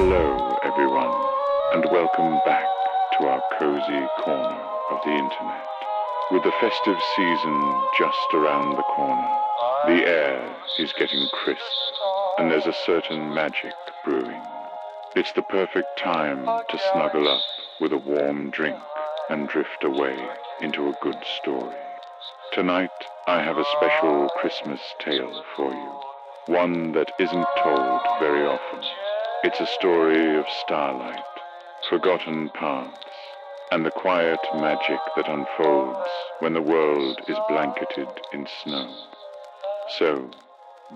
Hello, everyone, and welcome back to our cozy corner of the internet. With the festive season just around the corner, the air is getting crisp, and there's a certain magic brewing. It's the perfect time to snuggle up with a warm drink and drift away into a good story. Tonight, I have a special Christmas tale for you, one that isn't told very often. It's a story of starlight, forgotten paths, and the quiet magic that unfolds when the world is blanketed in snow. So,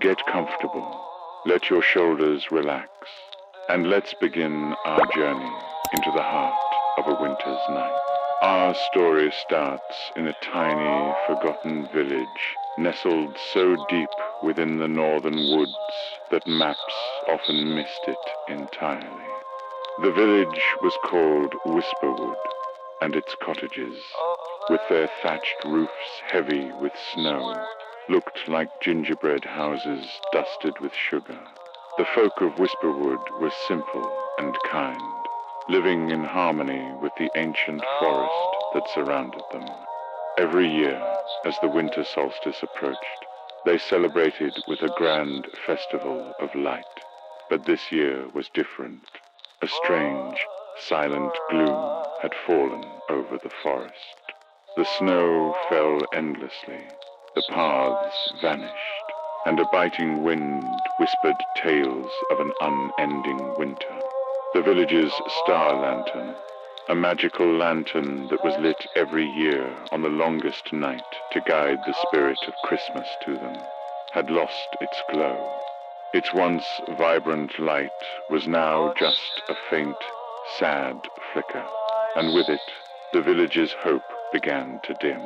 get comfortable, let your shoulders relax, and let's begin our journey into the heart of a winter's night. Our story starts in a tiny, forgotten village nestled so deep within the northern woods that maps often missed it entirely. The village was called Whisperwood, and its cottages, with their thatched roofs heavy with snow, looked like gingerbread houses dusted with sugar. The folk of Whisperwood were simple and kind, living in harmony with the ancient forest that surrounded them. Every year, as the winter solstice approached, they celebrated with a grand festival of light. But this year was different. A strange, silent gloom had fallen over the forest. The snow fell endlessly, the paths vanished, and a biting wind whispered tales of an unending winter. The village's star lantern, a magical lantern that was lit every year on the longest night to guide the spirit of Christmas to them, had lost its glow. Its once vibrant light was now just a faint, sad flicker, and with it, the village's hope began to dim.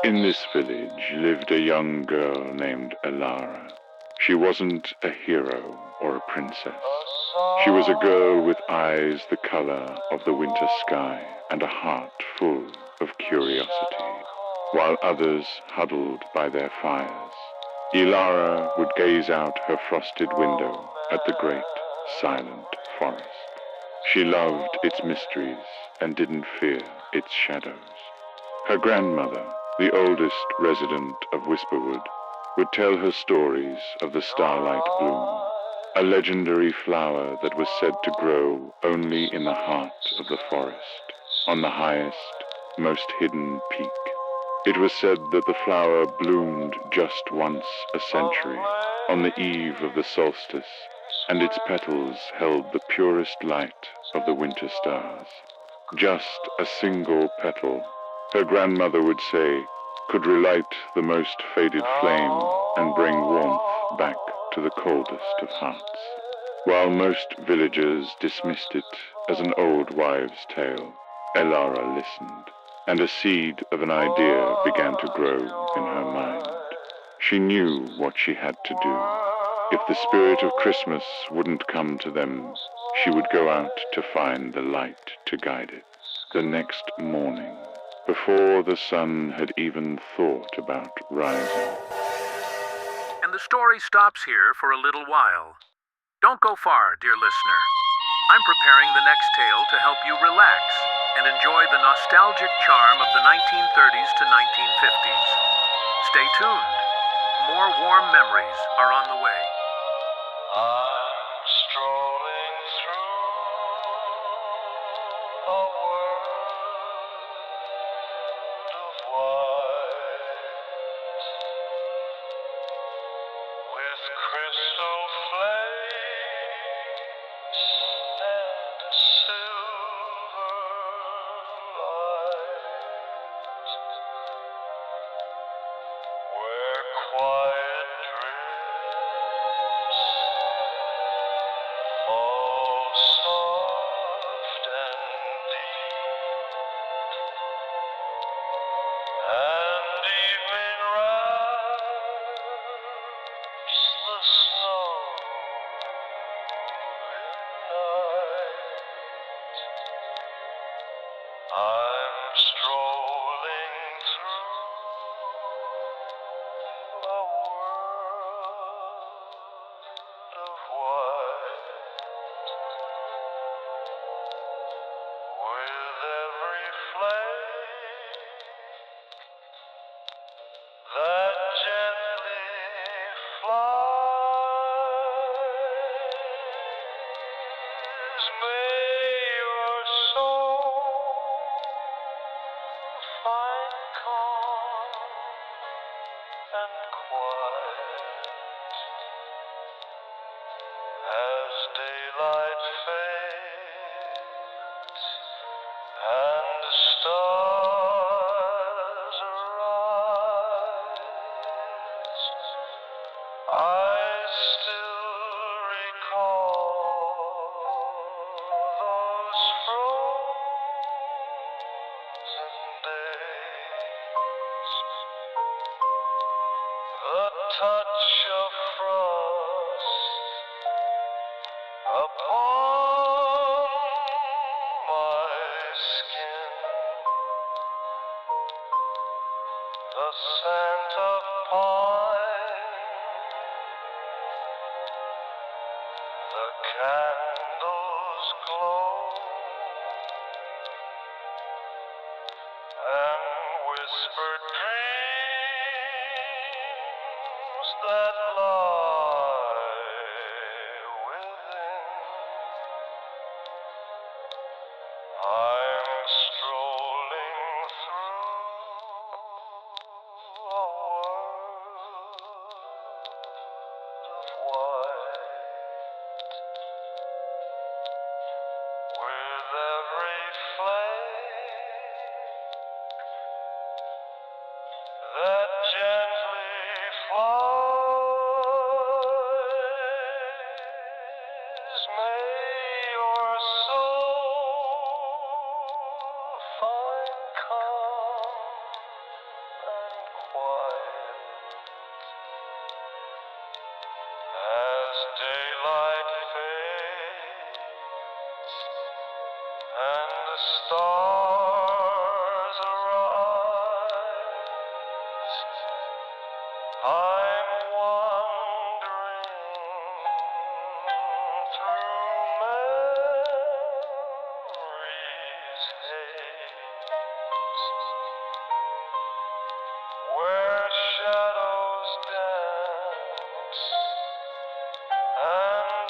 In this village lived a young girl named Elara. She wasn't a hero or a princess. She was a girl with eyes the color of the winter sky and a heart full of curiosity. While others huddled by their fires, Elara would gaze out her frosted window at the great, silent forest. She loved its mysteries and didn't fear its shadows. Her grandmother, the oldest resident of Whisperwood, would tell her stories of the starlight bloom, a legendary flower that was said to grow only in the heart of the forest, on the highest, most hidden peak. It was said that the flower bloomed just once a century, on the eve of the solstice, and its petals held the purest light of the winter stars. Just a single petal, her grandmother would say, could relight the most faded flame and bring warmth back to the coldest of hearts. While most villagers dismissed it as an old wives' tale, Elara listened, and a seed of an idea began to grow in her mind. She knew what she had to do. If the spirit of Christmas wouldn't come to them, she would go out to find the light to guide it. The next morning, before the sun had even thought about rising. And the story stops here for a little while. Don't go far, dear listener. I'm preparing the next tale to help you relax and enjoy the nostalgic charm of the 1930s to 1950s. Stay tuned. More warm memories are on the way. I'm strolling through a world of white, with crystal flakes and a silver light, where quiet drifts fall soft and deep, and evening wraps the snow upon my skin, the scent of pine, the candles glow, and whispered dreams that lie within. I'm strolling through a world of white, with every flake that gently flies. May your soul find calm and quiet as daylight fades and the stars arise. I'm wandering through memory's haze, where shadows dance and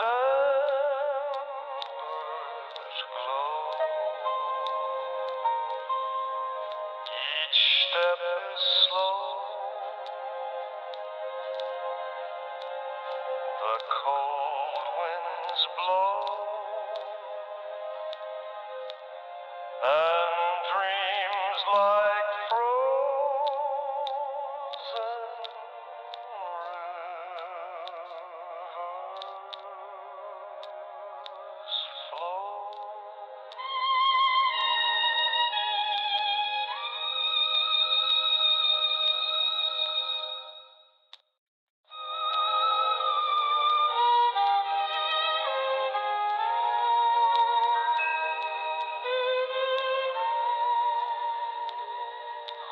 embers glow. Each step is slow, the cold winds blow, and dreams like frozen rivers flow.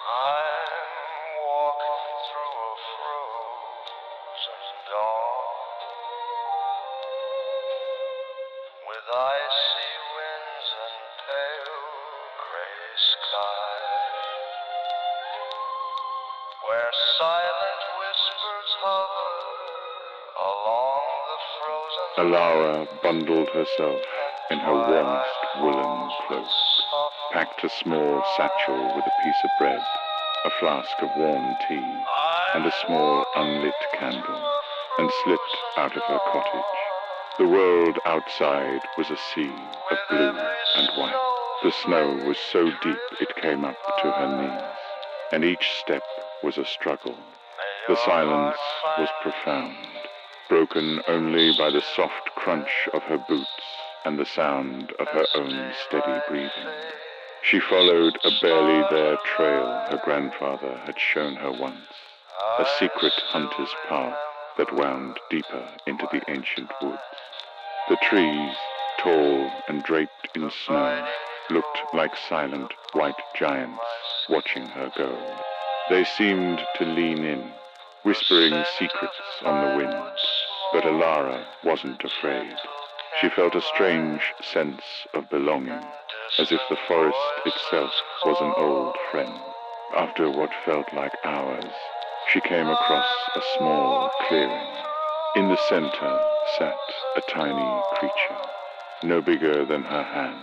I'm walking through a frozen dawn, with icy winds and pale gray sky, where silent whispers hover along the frozen Alara bundled herself in her warmest woolen cloak, packed a small satchel with a piece of bread, a flask of warm tea, and a small unlit candle, and slipped out of her cottage. The world outside was a sea of blue and white. The snow was so deep it came up to her knees, and each step was a struggle. The silence was profound, broken only by the soft crunch of her boots and the sound of her own steady breathing. She followed a barely there trail her grandfather had shown her once, a secret hunter's path that wound deeper into the ancient woods. The trees, tall and draped in snow, looked like silent white giants watching her go. They seemed to lean in, whispering secrets on the wind, but Alara wasn't afraid. She felt a strange sense of belonging, as if the forest itself was an old friend. After what felt like hours, she came across a small clearing. In the center sat a tiny creature, no bigger than her hand,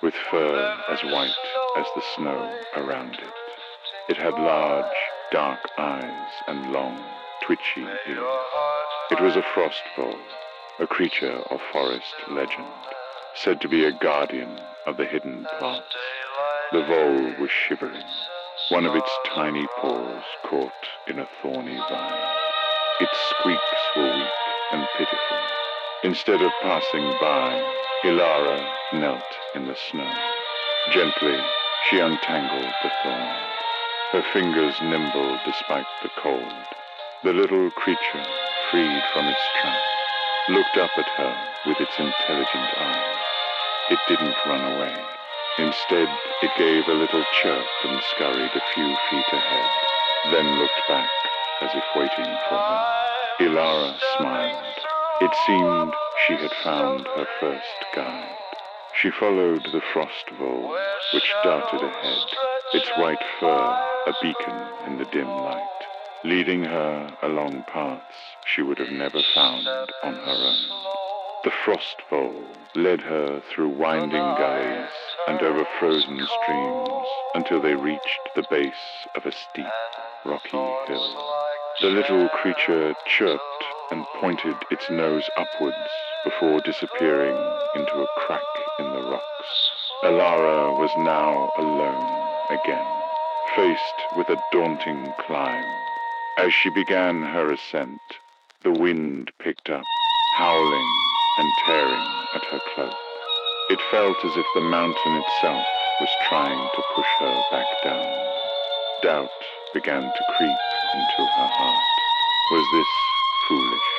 with fur as white as the snow around it. It had large, dark eyes and long, twitchy ears. It was a frost vole, a creature of forest legend, said to be a guardian of the hidden plants. The vole was shivering, one of its tiny paws caught in a thorny vine. Its squeaks were weak and pitiful. Instead of passing by, Ilara knelt in the snow. Gently, she untangled the thorn, her fingers nimble despite the cold. The little creature freed from its trap, looked up at her with its intelligent eyes. It didn't run away. Instead, it gave a little chirp and scurried a few feet ahead, then looked back as if waiting for her. Ilara smiled. It seemed she had found her first guide. She followed the frost vole, which darted ahead, its white fur a beacon in the dim light, leading her along paths she would have never found on her own. The frost vole led her through winding gullies and over frozen streams until they reached the base of a steep, rocky hill. The little creature chirped and pointed its nose upwards before disappearing into a crack in the rocks. Ilara was now alone again, faced with a daunting climb. As she began her ascent, the wind picked up, howling and tearing at her cloak. It felt as if the mountain itself was trying to push her back down. Doubt began to creep into her heart. Was this foolish?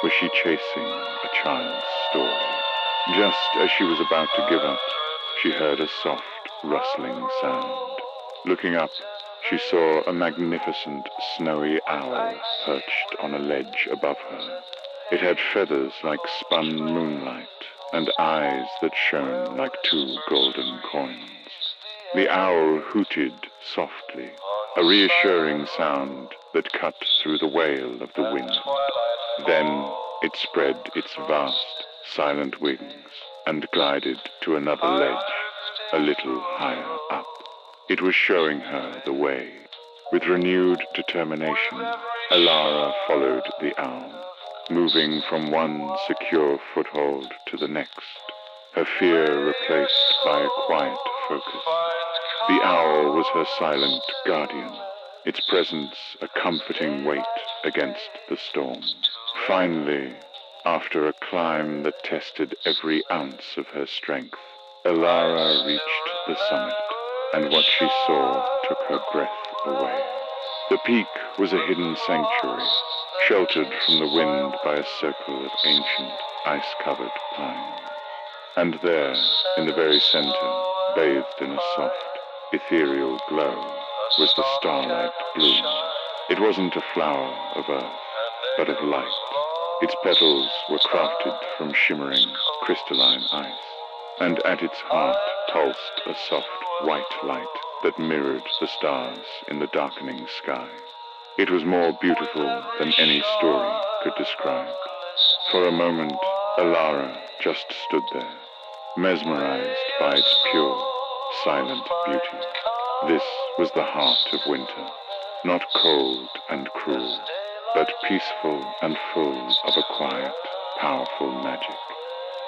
Was she chasing a child's story? Just as she was about to give up, she heard a soft, rustling sound. Looking up, she saw a magnificent snowy owl perched on a ledge above her. It had feathers like spun moonlight and eyes that shone like two golden coins. The owl hooted softly, a reassuring sound that cut through the wail of the wind. Then it spread its vast, silent wings and glided to another ledge, a little higher up. It was showing her the way. With renewed determination, Ilara followed the owl, moving from one secure foothold to the next, her fear replaced by a quiet focus. The owl was her silent guardian, its presence a comforting weight against the storm. Finally, after a climb that tested every ounce of her strength, Ilara reached the summit, and what she saw took her breath away. The peak was a hidden sanctuary, sheltered from the wind by a circle of ancient, ice-covered pines. And there, in the very center, bathed in a soft, ethereal glow, was the starlight bloom. It wasn't a flower of earth, but of light. Its petals were crafted from shimmering, crystalline ice, and at its heart pulsed a soft, white light that mirrored the stars in the darkening sky. It was more beautiful than any story could describe. For a moment, Ilara just stood there, mesmerized by its pure, silent beauty. This was the heart of winter, not cold and cruel, but peaceful and full of a quiet, powerful magic.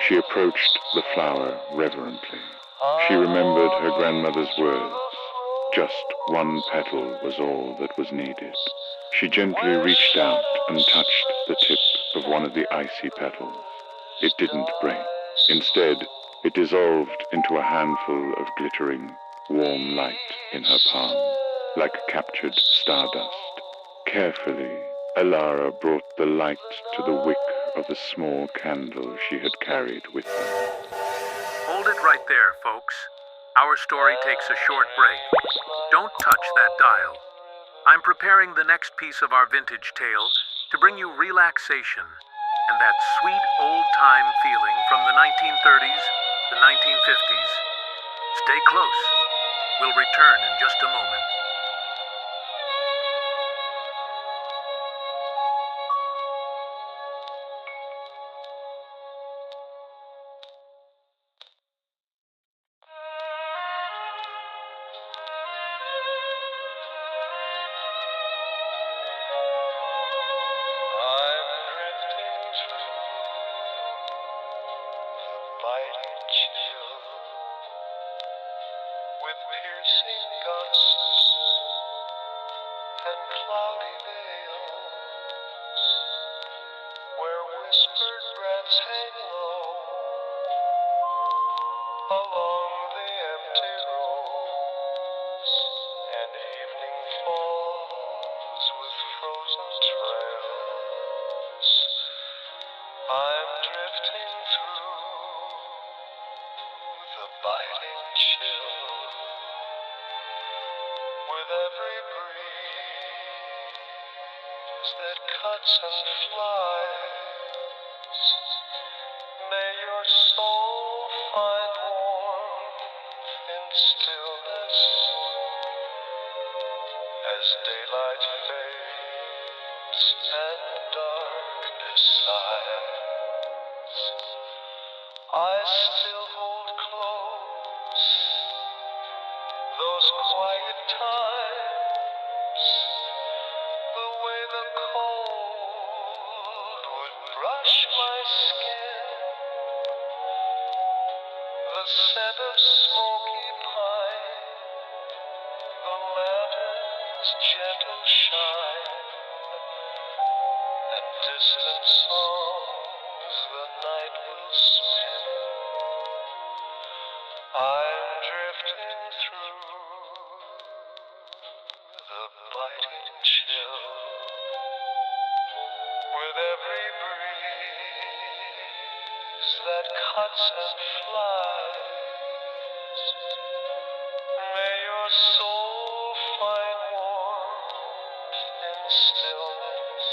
She approached the flower reverently. She remembered her grandmother's words. Just one petal was all that was needed. She gently reached out and touched the tip of one of the icy petals. It didn't break. Instead, it dissolved into a handful of glittering, warm light in her palm, like captured stardust. Carefully, Ilara brought the light to the wick of the small candle she had carried with her. Hold it right there, folks. Our story takes a short break. Don't touch that dial. I'm preparing the next piece of our vintage tale to bring you relaxation and that sweet old-time feeling from the 1930s, the 1950s. Stay close. We'll return in just a moment. I'm drifting through biting chill with piercing gusts and cloudy veils where whispered breaths hang low along the empty roads and evening falls with frozen trails. I'm drifting through the biting chill with every breeze that cuts and flies. May your soul find warmth in stillness as daylight fades and darkness sighs. I still hold close those quiet times, the way the cold would brush my skin, the scent of smoky pine, the lantern's gentle shine, and distant songs the night will spin. I'm drifting through the biting chill with every breeze that cuts and flies. May your soul find warmth in stillness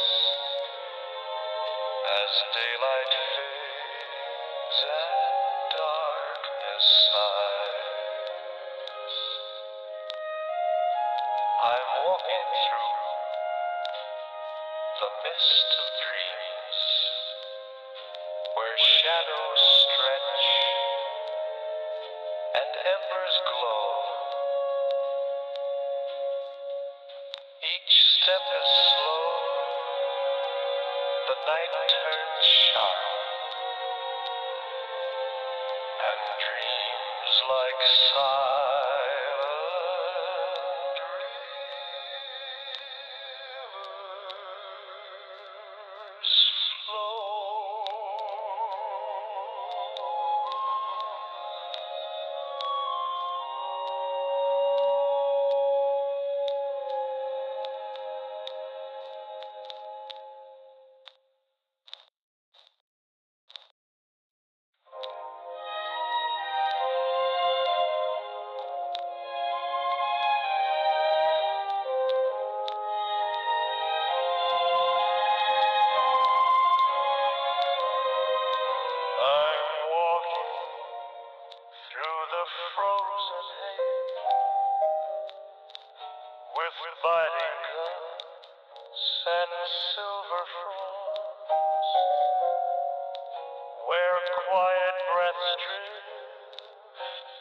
as daylight fades and darkness sighs. I'm walking through the mist of dreams where shadows stretch and embers glow. Each step is slow, the night turns sharp, and dreams like silent rivers flow. I'm walking through the frozen haze with biting guns and silver fronts, where quiet breaths drift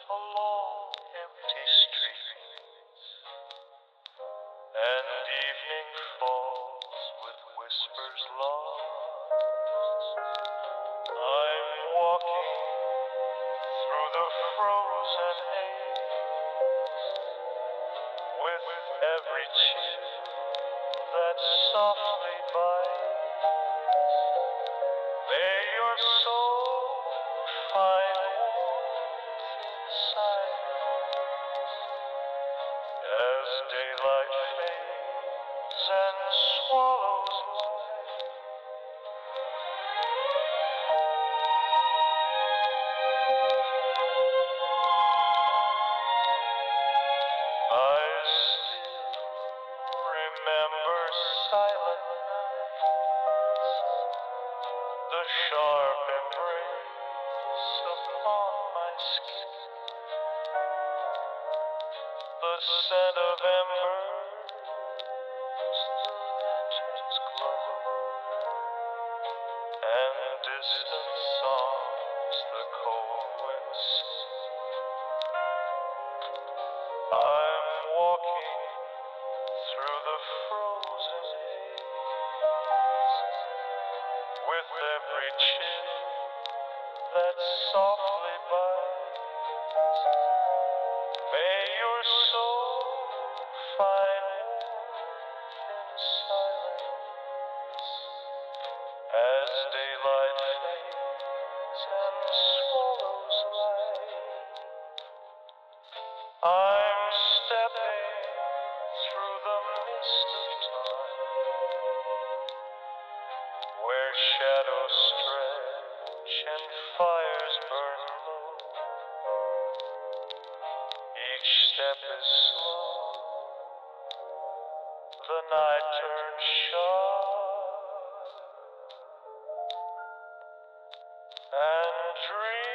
along empty streets, and evening falls with whispers lost. I'm walking through the frozen haze with every chill that softly bites. May your soul find warmth in silence as daylight fades and swallows light. I still remember silent nights, the sharp embrace upon my skin, the scent of embers, the lantern's glow, and distant songs the cold wind sings. I'm walking through the frozen haze with every chill that softly bites. May your soul find warmth in silence as daylight fades and swallows light. I'm stepping through the mist of time where shadows stretch step is slow, the night turns sharp, and dreams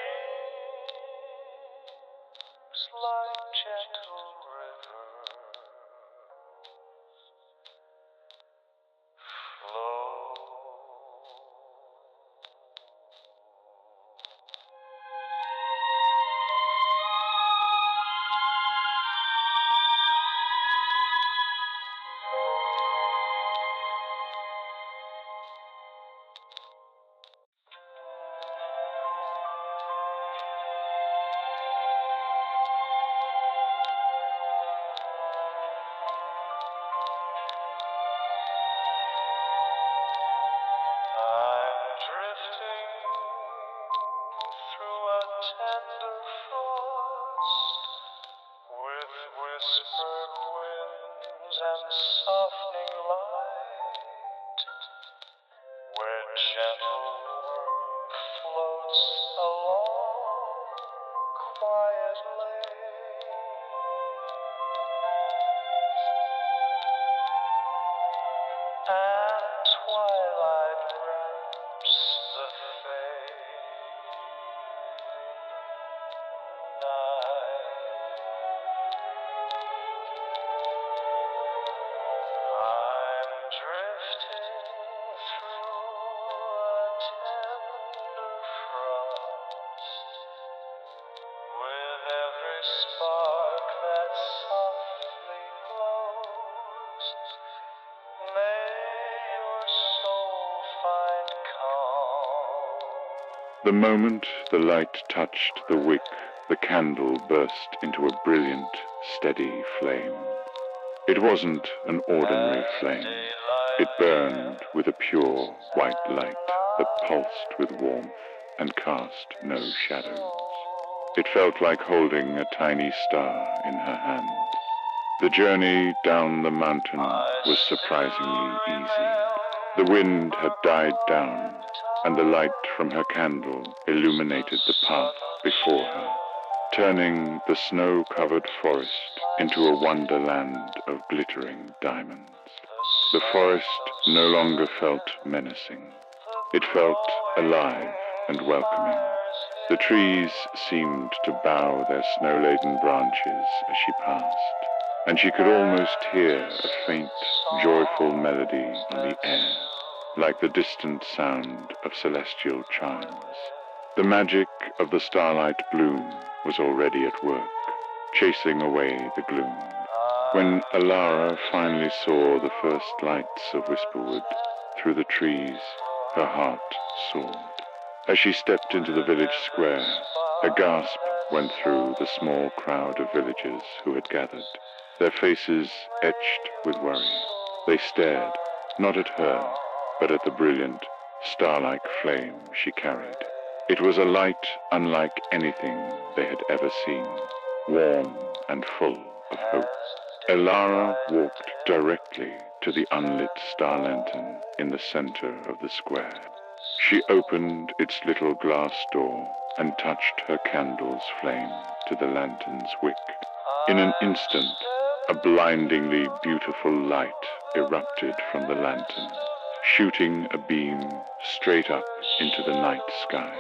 like gentle rivers flow. I'm drifting through a tender frost, with whispered winds and softening light, where gentle warmth floats along quietly, and twilight wraps the fading night. I'm drifting through a tender frost, with every spark that softly glows. May your soul find calm. The moment the light touched the wick, the candle burst into a brilliant, steady flame. It wasn't an ordinary flame. It burned with a pure white light that pulsed with warmth and cast no shadows. It felt like holding a tiny star in her hand. The journey down the mountain was surprisingly easy. The wind had died down, and the light from her candle illuminated the path before her, turning the snow-covered forest into a wonderland of glittering diamonds. The forest no longer felt menacing. It felt alive and welcoming. The trees seemed to bow their snow-laden branches as she passed, and she could almost hear a faint, joyful melody on the air, like the distant sound of celestial chimes. The magic of the starlight bloom was already at work, chasing away the gloom. When Alara finally saw the first lights of Whisperwood through the trees, her heart soared. As she stepped into the village square, a gasp went through the small crowd of villagers who had gathered, their faces etched with worry. They stared, not at her, but at the brilliant, star-like flame she carried. It was a light unlike anything they had ever seen, warm and full of hope. Elara walked directly to the unlit star lantern in the center of the square. She opened its little glass door and touched her candle's flame to the lantern's wick. In an instant, a blindingly beautiful light erupted from the lantern, shooting a beam straight up into the night sky.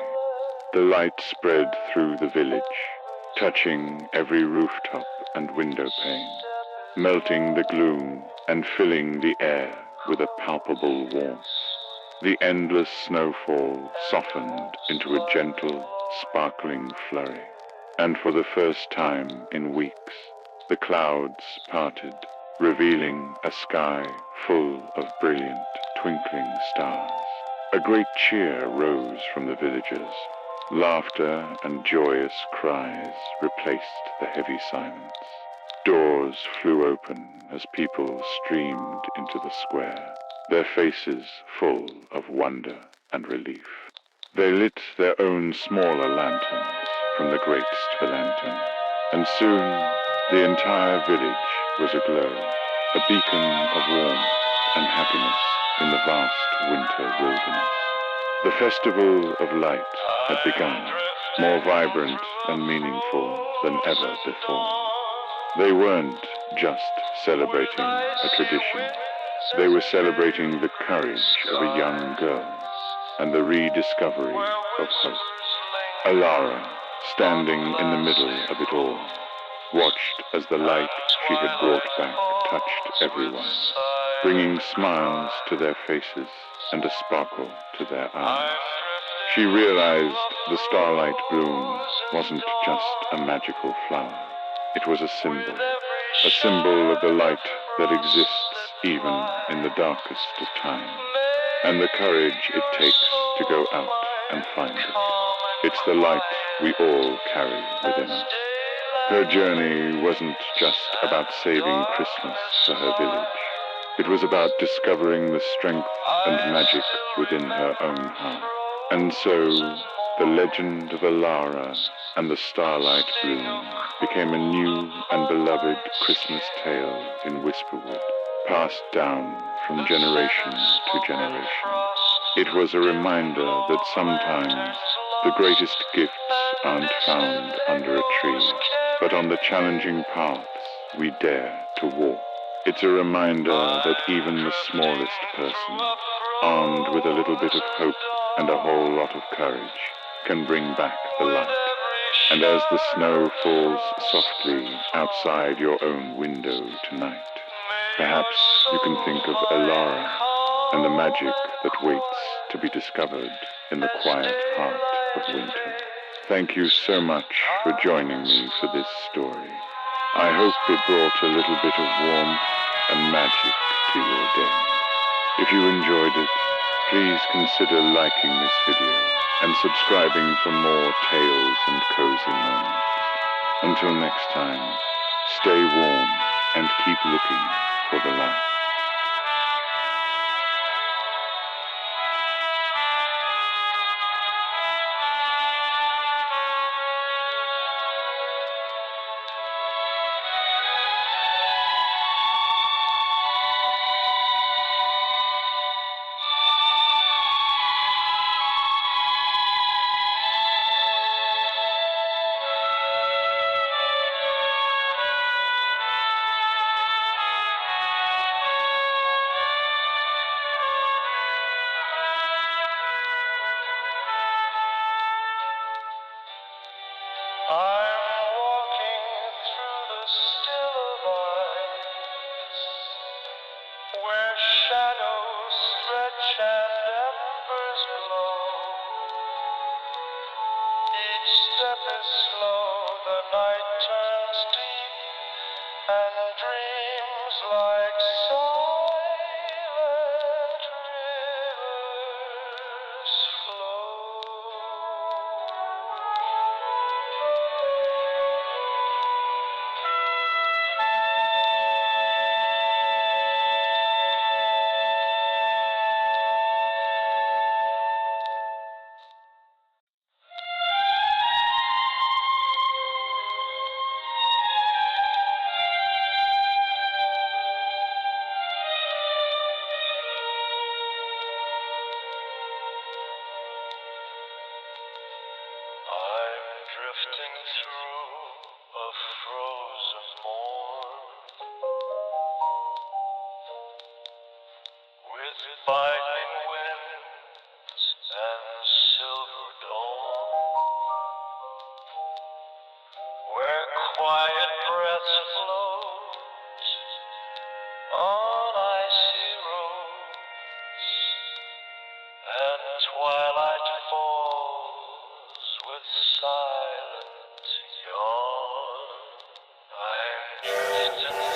The light spread through the village, touching every rooftop and window pane, melting the gloom and filling the air with a palpable warmth. The endless snowfall softened into a gentle, sparkling flurry, and for the first time in weeks, the clouds parted, revealing a sky full of brilliant, twinkling stars. A great cheer rose from the villagers. Laughter and joyous cries replaced the heavy silence. Doors flew open as people streamed into the square, their faces full of wonder and relief. They lit their own smaller lanterns from the great lantern, and soon the entire village was aglow, a beacon of warmth and happiness in the vast winter wilderness. The Festival of Light had begun, more vibrant and meaningful than ever before. They weren't just celebrating a tradition. They were celebrating the courage of a young girl and the rediscovery of hope. Alara, standing in the middle of it all, watched as the light she had brought back touched everyone, bringing smiles to their faces and a sparkle to their eyes. She realized the starlight bloom wasn't just a magical flower. It was a symbol of the light that exists even in the darkest of times, and the courage it takes to go out and find it. It's the light we all carry within us. Her journey wasn't just about saving Christmas for her village. It was about discovering the strength and magic within her own heart. And so, the legend of Alara and the starlight bloom became a new and beloved Christmas tale in Whisperwood, passed down from generation to generation. It was a reminder that sometimes the greatest gifts aren't found under a tree, but on the challenging paths we dare to walk. It's a reminder that even the smallest person, armed with a little bit of hope and a whole lot of courage, can bring back the light. And as the snow falls softly outside your own window tonight, perhaps you can think of Alara and the magic that waits to be discovered in the quiet heart of winter. Thank you so much for joining me for this story. I hope it brought a little bit of warmth and magic to your day. If you enjoyed it, please consider liking this video and subscribing for more tales and cozy moments. Until next time, stay warm and keep looking for the light. I'm walking through the still of ice, where shadows stretch and embers glow. Each step is slow, the night turns deep, and dreams like silent rivers flow. I'm drifting through a frozen morn, with biting winds and silver dawn, where quiet breaths float on icy roads, and twilight falls with silent yawn. I'm drifting